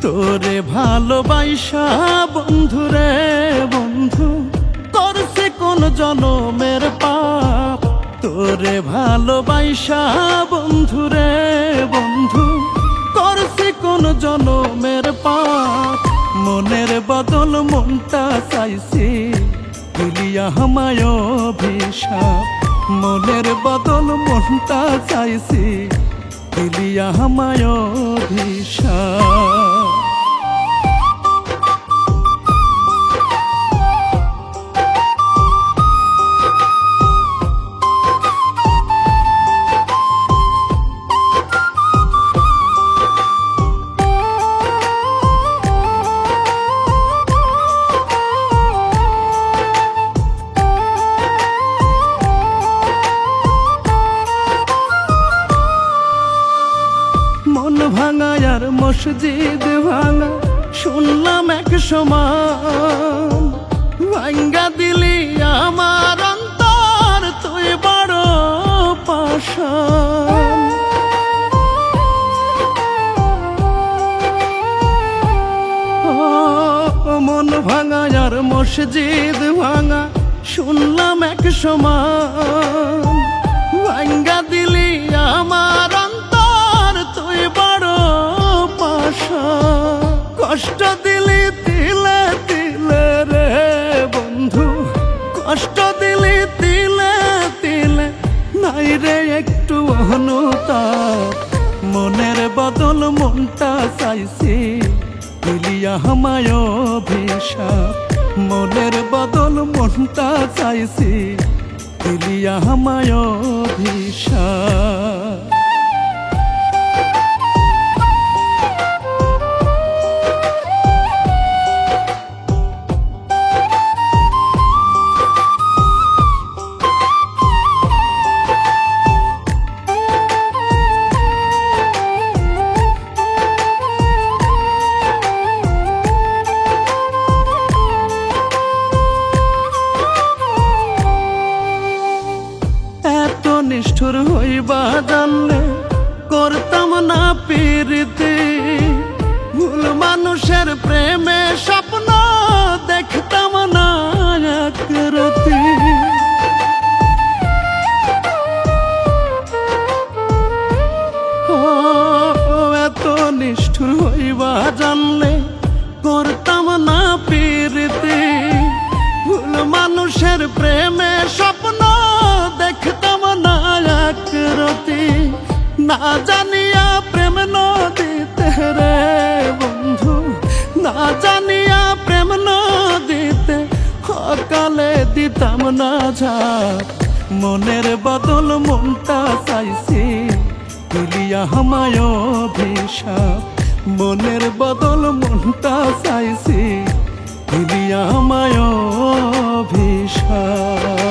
তোরে ভালোবাসা বন্ধুরে বন্ধু করছে কোন জনমের পাপ। তোরে ভালোবাসা বন্ধুরে বন্ধু করছে কোন জনমের পাপ। মনের বদল মনটা চাইছি দিলিয়া হামায় অভিশাপ। মনের বদল মনটা চাইছি দিলিয়া হামায় অভিশাপ। মন ভাঙা আর মসজিদ ভাঙা শুনলাম এক সমান। ভাঙ্গা দিলি আমার অন্তর তুই বড় পাষাণ। মন ভাঙা আর মসজিদ ভাঙা শুনলাম এক সমান। ভাঙ্গা দিলি আমার তুই বড় পাষাণ। কষ্ট দিলি তিলে তিলে রে বন্ধু, কষ্ট দিলি তিলে তিলে, নাই রে একটু অনুতাপ। মনের বদল মনটা চাইছি দিলিয়া হামায় অভিশাপ। মনের বদল মনটা চাইছি দিলিয়া হামায় অভিশাপ। নিষ্ঠুর হইবা জানলে করতাম না প্রীতি। ভুল মানুষের প্রেমে স্বপ্ন দেখতাম না এক রাতি। এত নিষ্ঠুর হইবা জানলে করতাম না প্রীতি। ভুল মানুষের প্রেমে স্বপ্ন দেখতাম না এক রাতি। না জানিয়া প্রেম নদীতে রে বন্ধু, না জানিয়া প্রেম নদীতে সকালে দিতাম না ঝাঁপ। মনের বদল মনটা চাইছি দিলিয়া হামায় অভিশাপ। মনের বদল মনটা চাইছি দিলিয়া হামায় অভিশাপ।